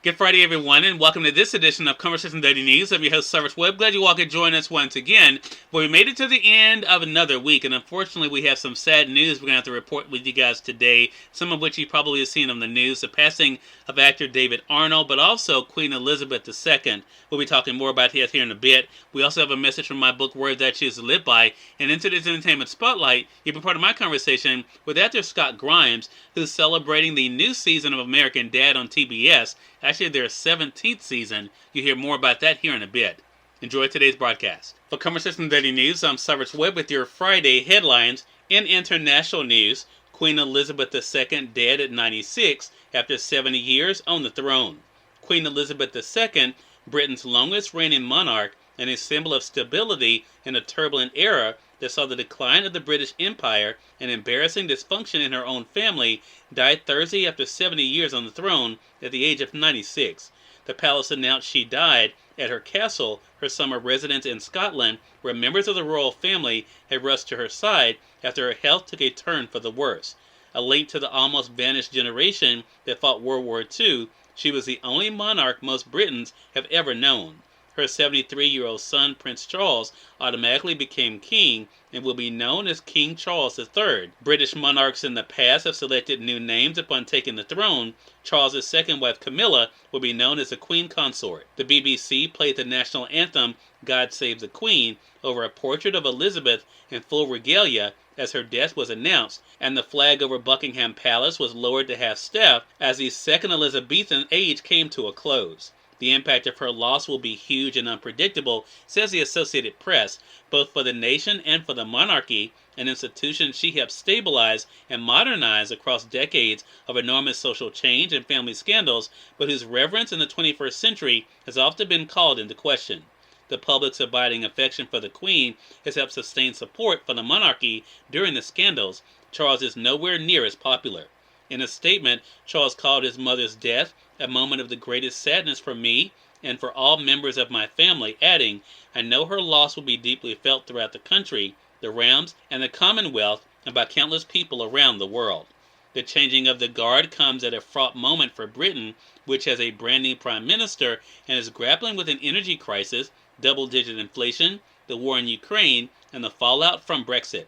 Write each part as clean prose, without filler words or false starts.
Good Friday, everyone, and welcome to this edition of Conversation Daily News. I'm your host, Cyrus Webb. Glad you all could join us once again. But we made it to the end of another week, and unfortunately, we have some sad news we're going to have to report with you guys today, some of which you probably have seen on the news. The passing of actor David Arnold, but also Queen Elizabeth II. We'll be talking more about this here in a bit. We also have a message from my book, Words I Choose to Live By. And into this entertainment spotlight, you've been part of my conversation with actor Scott Grimes, who's celebrating the new season of American Dad on TBS. Actually, their 17th season. You'll hear more about that here in a bit. Enjoy today's broadcast. For Conversation Daily News, I'm Cyrus Webb with your Friday headlines. In international news, Queen Elizabeth II dead at 96 after 70 years on the throne. Queen Elizabeth II, Britain's longest reigning monarch and a symbol of stability in a turbulent era that saw the decline of the British Empire and embarrassing dysfunction in her own family, died Thursday after 70 years on the throne at the age of 96. The palace announced she died at her castle, her summer residence in Scotland, where members of the royal family had rushed to her side after her health took a turn for the worse. A link to the almost vanished generation that fought World War II, she was the only monarch most Britons have ever known. Her 73-year-old son, Prince Charles, automatically became king and will be known as King Charles III. British monarchs in the past have selected new names upon taking the throne. Charles' second wife, Camilla, will be known as the Queen Consort. The BBC played the national anthem, God Save the Queen, over a portrait of Elizabeth in full regalia as her death was announced, and the flag over Buckingham Palace was lowered to half-staff as the second Elizabethan age came to a close. The impact of her loss will be huge and unpredictable, says the Associated Press, both for the nation and for the monarchy, an institution she helped stabilize and modernize across decades of enormous social change and family scandals, but whose reverence in the 21st century has often been called into question. The public's abiding affection for the Queen has helped sustain support for the monarchy during the scandals. Charles is nowhere near as popular. In a statement, Charles called his mother's death a moment of the greatest sadness for me and for all members of my family, adding, I know her loss will be deeply felt throughout the country, the realms, and the Commonwealth, and by countless people around the world. The changing of the guard comes at a fraught moment for Britain, which has a brand new prime minister and is grappling with an energy crisis, double-digit inflation, the war in Ukraine, and the fallout from Brexit.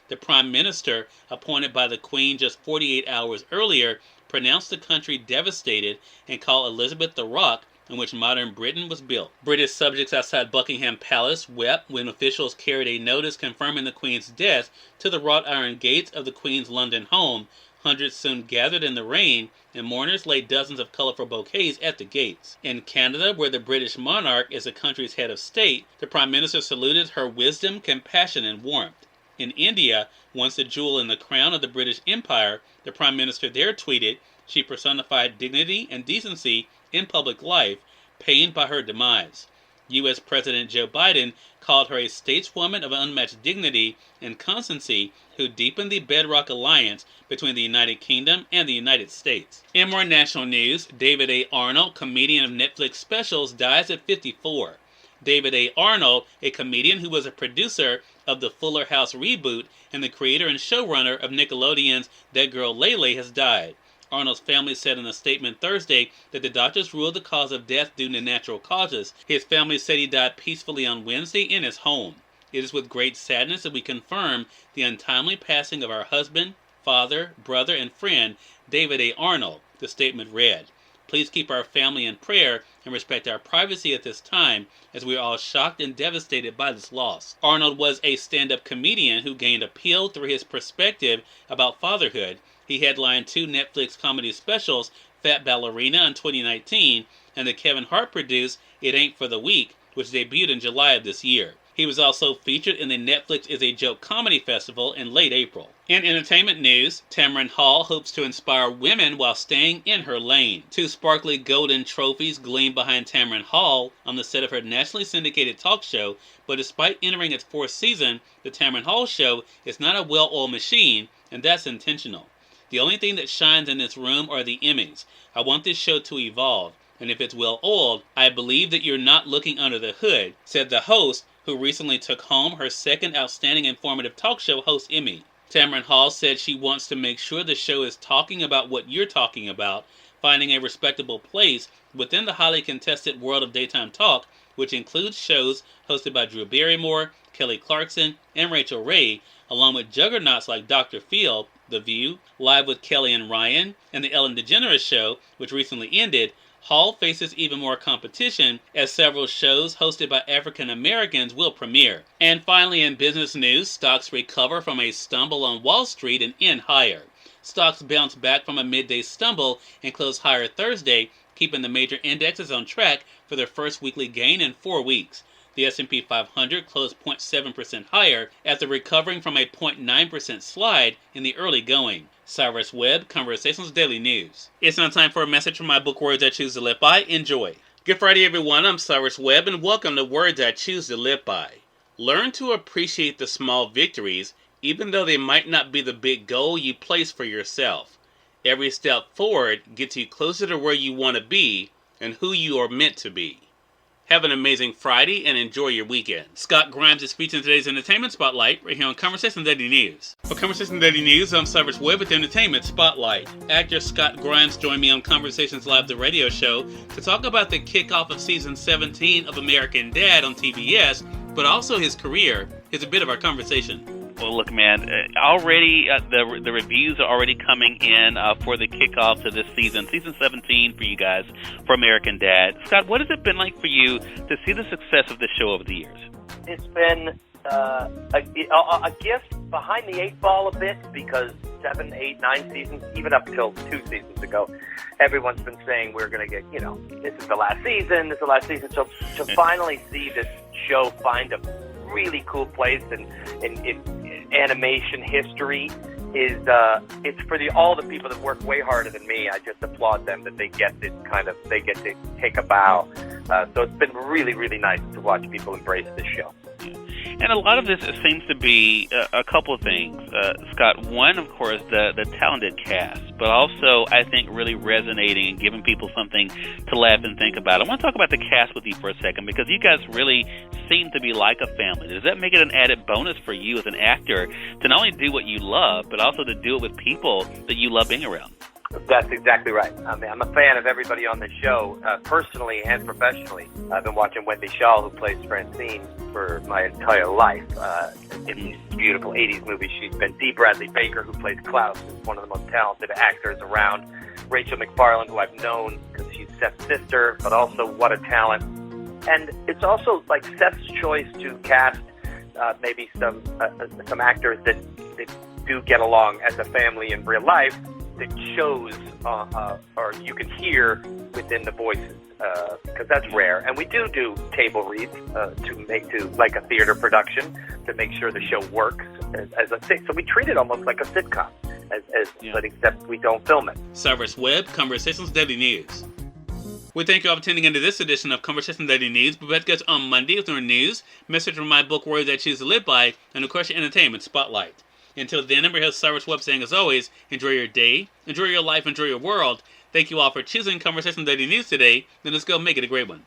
The prime minister, appointed by the Queen just 48 hours earlier, pronounced the country devastated and called Elizabeth the rock on which modern Britain was built. British subjects outside Buckingham Palace wept when officials carried a notice confirming the Queen's death to the wrought iron gates of the Queen's London home. Hundreds soon gathered in the rain, and mourners laid dozens of colorful bouquets at the gates. In Canada, where the British monarch is the country's head of state, the Prime Minister saluted her wisdom, compassion, and warmth. In India, once the jewel in the crown of the British Empire, the Prime Minister there tweeted, she personified dignity and decency in public life, pained by her demise. U.S. President Joe Biden called her a stateswoman of unmatched dignity and constancy who deepened the bedrock alliance between the United Kingdom and the United States. In more national news, David A. Arnold, comedian of Netflix specials, dies at 54. David A. Arnold, a comedian who was a producer of the Fuller House reboot and the creator and showrunner of Nickelodeon's That Girl Lele, has died. Arnold's family said in a statement Thursday that the doctors ruled the cause of death due to natural causes. His family said he died peacefully on Wednesday in his home. It is with great sadness that we confirm the untimely passing of our husband, father, brother, and friend, David A. Arnold, the statement read. Please keep our family in prayer and respect our privacy at this time, as we are all shocked and devastated by this loss. Arnold was a stand-up comedian who gained appeal through his perspective about fatherhood. He headlined two Netflix comedy specials, Fat Ballerina in 2019 and the Kevin Hart-produced It Ain't for the Weak, which debuted in July of this year. He was also featured in the Netflix Is a Joke Comedy Festival in late April. In entertainment news, Tamron Hall hopes to inspire women while staying in her lane. Two sparkly golden trophies gleam behind Tamron Hall on the set of her nationally syndicated talk show, but despite entering its fourth season, the Tamron Hall show is not a well-oiled machine, and that's intentional. The only thing that shines in this room are the Emmys. I want this show to evolve, and if it's well-oiled, I believe that you're not looking under the hood, said the host, who recently took home her second Outstanding Informative Talk Show Host Emmy. Tamron Hall said she wants to make sure the show is talking about what you're talking about, finding a respectable place within the highly contested world of daytime talk, which includes shows hosted by Drew Barrymore, Kelly Clarkson, and Rachel Ray, along with juggernauts like Dr. Phil, The View, Live with Kelly and Ryan, and The Ellen DeGeneres Show, which recently ended. Hall faces even more competition as several shows hosted by African Americans will premiere. And finally, in business news, stocks recover from a stumble on Wall Street and end higher. Stocks bounced back from a midday stumble and closed higher Thursday, keeping the major indexes on track for their first weekly gain in 4 weeks. The S&P 500 closed 0.7% higher after recovering from a 0.9% slide in the early going. Cyrus Webb, Conversations Daily News. It's now time for a message from my book, Words I Choose to Live By. Enjoy. Good Friday, everyone. I'm Cyrus Webb, and welcome to Words I Choose to Live By. Learn to appreciate the small victories, even though they might not be the big goal you place for yourself. Every step forward gets you closer to where you want to be and who you are meant to be. Have an amazing Friday and enjoy your weekend. Scott Grimes is featured in today's Entertainment Spotlight right here on Conversation Daily News. For Conversation Daily News, I'm Cyrus Webb with the Entertainment Spotlight. Actor Scott Grimes joined me on Conversations Live, the radio show, to talk about the kickoff of Season 17 of American Dad on TBS, but also his career. Here's a bit of our conversation. Well, look, man, already the reviews are already coming in for the kickoff to this season 17 for you guys, for American Dad. Scott, what has it been like for you to see the success of the show over the years? It's been a gift behind the eight ball a bit, because 7, 8, 9 seasons, even up till 2 seasons ago, everyone's been saying we're going to get, this is the last season, So to finally see this show find a really cool place in animation history is it's for all the people that work way harder than me. I just applaud them that they get to take a bow. So it's been really, really nice to watch people embrace this show. And a lot of this seems to be a couple of things, Scott. One, of course, the talented cast, but also, I think, really resonating and giving people something to laugh and think about. I want to talk about the cast with you for a second, because you guys really seem to be like a family. Does that make it an added bonus for you as an actor to not only do what you love, but also to do it with people that you love being around? That's exactly right. I mean, I'm a fan of everybody on the show, personally and professionally. I've been watching Wendy Shaw, who plays Francine, for my entire life. In these beautiful 80s movies she's been. Dee Bradley Baker, who plays Klaus, is one of the most talented actors around. Rachel McFarland, who I've known because she's Sept's sister, but also what a talent. And it's also like Seth's choice to cast maybe some actors that do get along as a family in real life, that shows or you can hear within the voices, because that's rare. And we do table reads to like a theater production, to make sure the show works as a thing. So we treat it almost like a sitcom, but except we don't film it. Cyrus Webb, Conversations Daily News. We thank you all for tuning into this edition of Conversation Daily News. We'll be back on Monday with more news, message from my book, Words I Choose to Live By, and of course your Entertainment Spotlight. Until then, I'm your host, Cyrus Webb, saying as always, enjoy your day, enjoy your life, enjoy your world. Thank you all for choosing Conversation Daily News today. Then let's go make it a great one.